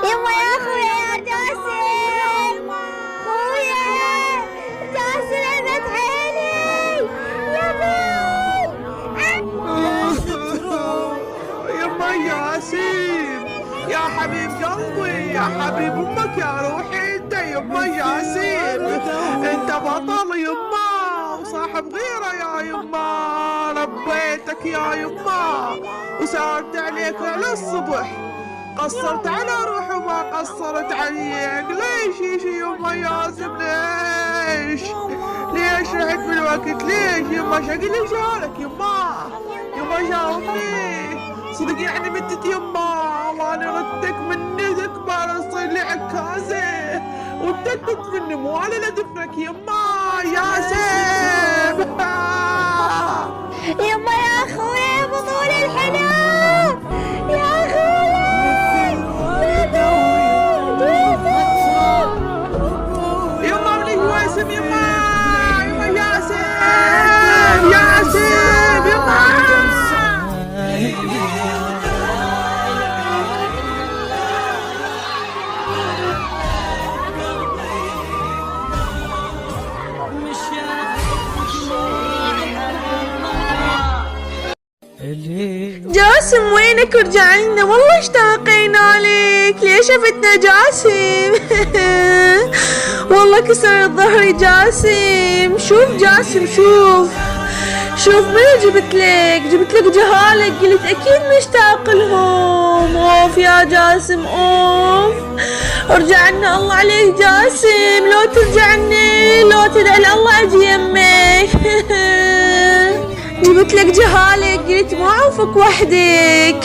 يما يا اخويا يا جاسم، خويا جاسم عزت عيني يا يما ياسين يا حبيب قلبي يا حبيب امك يا روحي انت يما ياسين، انت بطل يما وصاحب غيره يا يما، ربيتك يا يما وسهرت عليك على الصبح، قصرت على روحي وما قصرت عليك، ليش يما ياسين ليش رحت بالوقت ليش يما شكلي جارك يما جاوبني صدق يعني متت يما وانا ردك مني تكبر تصير لي عكازه وابتدت مني مو على لدفنك يما ياسين. يما يا اخويا بطول الحلم يا اخويا يما من جواسم يما ياسين يما جاسم وينك؟ ارجع لنا والله اشتاقينا لك. ليش شفتنا جاسم؟ والله كسر ظهري جاسم. شوف جاسم شوف من جبت لك جهالك، قلت اكيد مشتاق لهم. اوف يا جاسم اوف، ارجع لنا الله عليك جاسم، لو ترجع لنا لو تدعي الله اجي يمك. جبت لك جهالك، قلت ما اعوفك وحدك.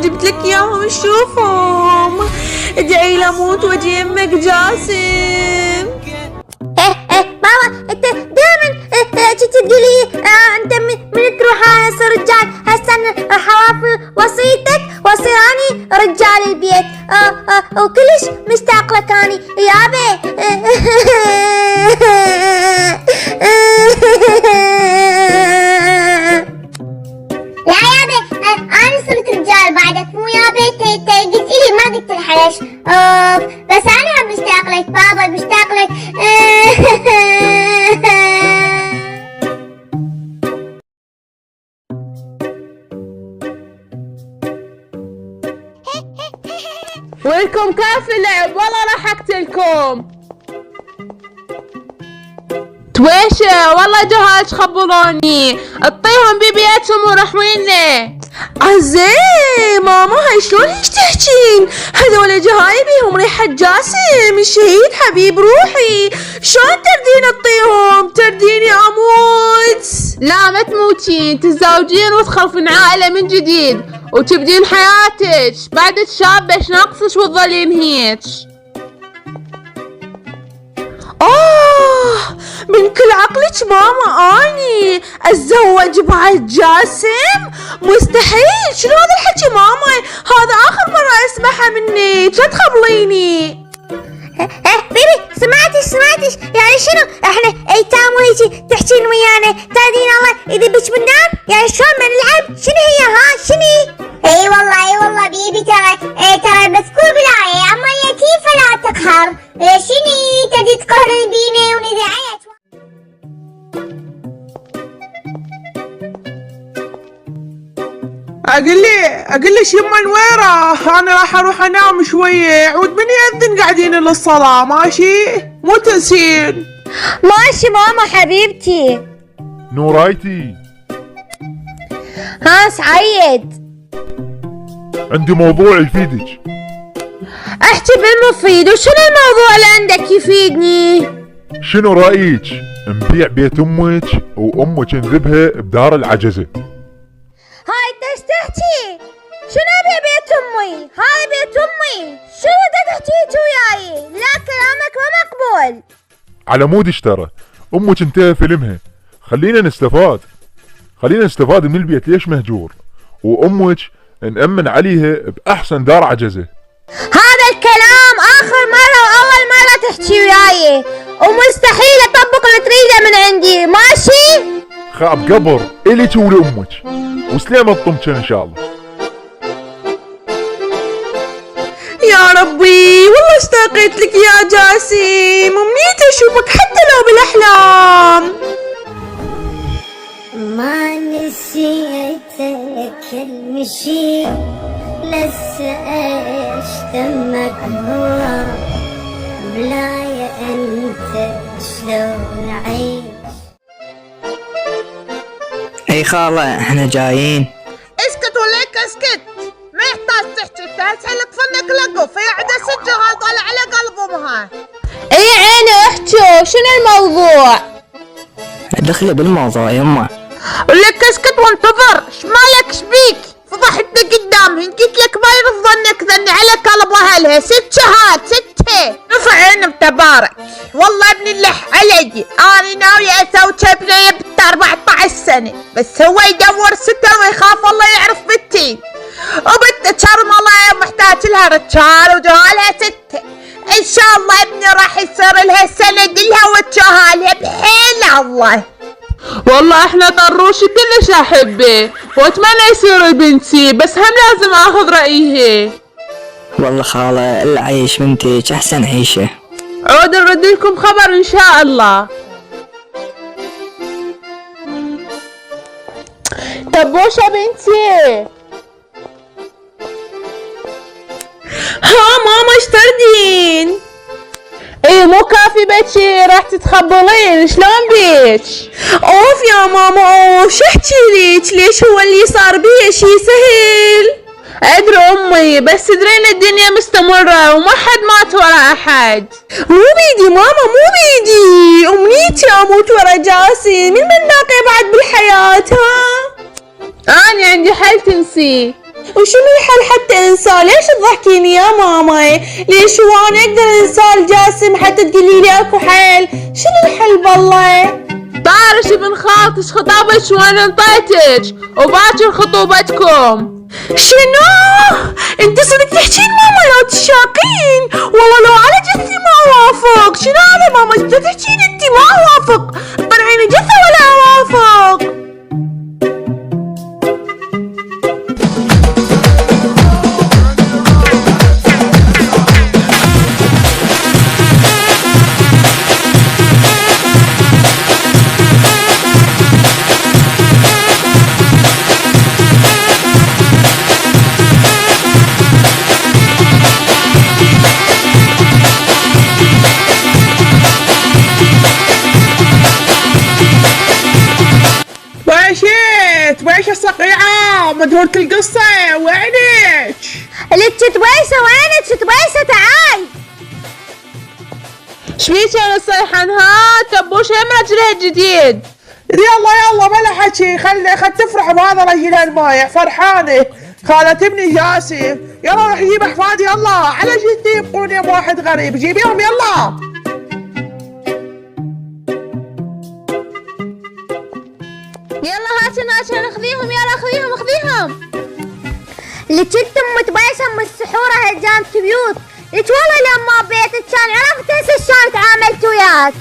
جبت لك اياهم تشوفهم، ادعي لي اموت واجي يمك جاسم. ماما انت دائما تقولي انت من تروح هسه رجال، هسه انا حوافي وصيتك واصير اني رجال البيت. وكلش مشتاق لك اني يابا. لا يابا انا صرت رجال بعدك مو يابا. انت قلت لي ما قلت الحلش. بس انا مشتاق لك بابا مشتاق لك. ولكم كافي لعب والله راح اقتلكم. تويشة والله جهاز خبروني اطيهم ببيتهم ورحميني. عزيز ماما هاي شلون هيك تحجين؟ هذول جهاي بيهم ريحة جاسم الشهيد حبيب روحي، شلون تردين اطيهم؟ ترديني اموت. لا ما تموتين، تتزوجين وتخلفين عائلة من جديد وتبدين حياتك بعد شابة ايش ناقصش وتظلين هيك. من كل عقلك ماما اني اتزوج بعد جاسم؟ مستحيل. شنو هذا الحكي ماما؟ هذا اخر مرة اسمعها منك، لا تخبليني. بيبي سمعتش يعني شنو احنا ايتام وهيجي تحكين ويانا تادين الله يذبك بالنار؟ يعني شلون ما نلعب؟ شنو هي شنو؟ اي والله بيبي ترى مذكور بالايه اما اليتيم فلا تقهر. شنو تدي تقهر بينا ونذعيت؟ اقول لك يما نويره انا راح اروح انام شويه، عود من يأذن قاعدين للصلاه ماشي؟ مو تنسين. ماشي ماما حبيبتي. نورايتي ها سعيد عندي موضوع يفيدك. احكي بالمفيد. وشنو الموضوع اللي عندك يفيدني؟ شنو رأيك نبيع بيت امك وامك نذبها بدار العجزة؟ هاي انت تحكي؟ شنو ابي بيت امي؟ هاي بيت امي. شنو تحكي وياي؟ لا كلامك ما مقبول. على مودش ترى امك انتهى فيلمها، خلينا نستفاد من البيت ليش مهجور، وامك نأمن عليها بأحسن دار عجزة. هذا الكلام آخر مرة وأول مرة تحكي وياي، ومستحيل أطبق اللي تريده من عندي، ماشي؟ خاب قبر إلك ولأمك وسلامة طمتشن إن شاء الله. يا ربي والله اشتاقت لك يا جاسم، أمنيتي أشوفك حتى لو بالأحلام. ما نسيتك المشي لسه اشتمك هو بلايا انت شلون عيش. اي خالة احنا جايين. اسكت وليك اسكت، ما يحتاج تحكي، تسأل فنك لقف، هي عدا سجها طالع على قلب امها. اي عيني احكوا، شنو الموضوع؟ دخلي بالموضوع يما. ولك اسكت وانتظر، شمالك شبيك؟ فضحتني قدامهن، قلت لك ما يرضى ظنك ذني على قلب اهلها، 6 شهاد 6 رفع عين بتبارك، والله ابن اللح علي، انا ناوي اسوي بنيه بنت 14 سنة، بس هو يدور ستر ويخاف الله يعرف بنتي، وبنت شرم الله محتاج لها رجال وجهالها 6، ان شاء الله ابني راح يصير لها سند لها وجهالها بحيل الله. والله احنا طروشي كلش احبه واتمنى يصير بنتي، بس هم لازم اخذ رايه. والله خالة اللي عايش بنتك احسن عيشة. عود نرد لكم خبر ان شاء الله. تبوشة بنتي. ها ماما ايش تردين؟ ايه مو كافي بيتشي راح تتخبلين، شلون بيك؟ اوف يا ماما اوف، شو احكي ليش؟ ليش هو اللي صار بي شي سهل؟ ادري امي، بس تدرين الدنيا مستمرة وما حد مات ورا احد. مو بيدي ماما مو بيدي، امنيتي اموت ورا جاسم، من باقي بعد بالحياة ها؟ انا عندي حل تنسيه. وشنو الحل حتى انساه؟ ليش تضحكيني يا ماما؟ ليش هو انا اقدر انسى الجاسم حتى تقولي لي اكو حل؟ شنو الحل بالله؟ طارش ابن خالتش خطابك وانا انطيتك وباكر خطوبتكم. شنو؟ انت صدق تحكين ماما لو تشاقين؟ والله لو على جثتي ما اوافق. شنو هذا ماما؟ شو تحكين انت؟ ما اوافق، طلعيني جثة ولا اوافق. ويش الصقيعة مدهورة القصة وينك؟ لك تبيسة وينك تبيسة؟ تعال. شبيك انا صيحان ها؟ تبوش هم رجلها الجديد. يلا بلا حكي، خل تفرح بهذا الرجل المايع، فرحانة خالة ابني جاسم. يلا روح جيب احفادي يلا، على جدي يبقوني بواحد غريب، جيبيهم يلا. يلا هاتنا خذيهم، يلا خذيهم. لك انت متبيسة من السحورة هجام بيوت، لك والله لما بيتك كان عرفت هسه شلون تعاملت وياك.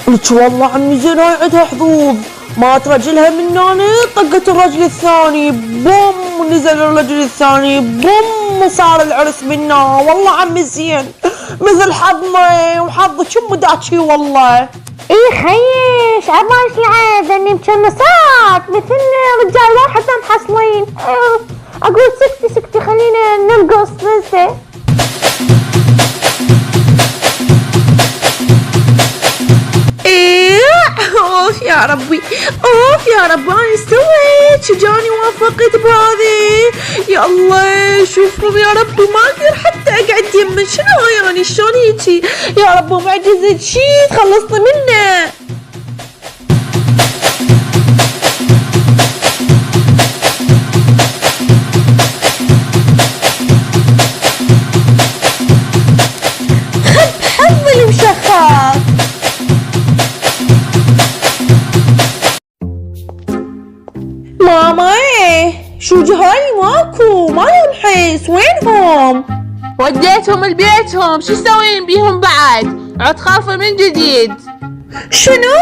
لك والله عمي زيناي عندها حظوظ، مات رجلها من هنا طقت الرجل الثاني بوم، ونزل الرجل الثاني بوم، وصار العرس منا. والله عمي زين مثل حظنا وحظ شم داتشي والله. ايه خيش عباش العيب ذني مشمسات مثل رجال واحد محصلين. اقول سكتي خلينا نرقص ننسى. ايه اوف يا ربي انا سويت شو جاني وافقت بهذه. يا الله شوفهم يا ربي، ما اقدر حتى اقعد يمن. شنو يعني شلون هيجي؟ يا ربي معجزة شي تخلصني منه. حظ المشخص. ماما شو جهالي ماكو، ما لهم حس، وينهم؟ وديتهم لبيتهم، شو سوين بيهم بعد؟ عاد خافوا من جديد. شنو؟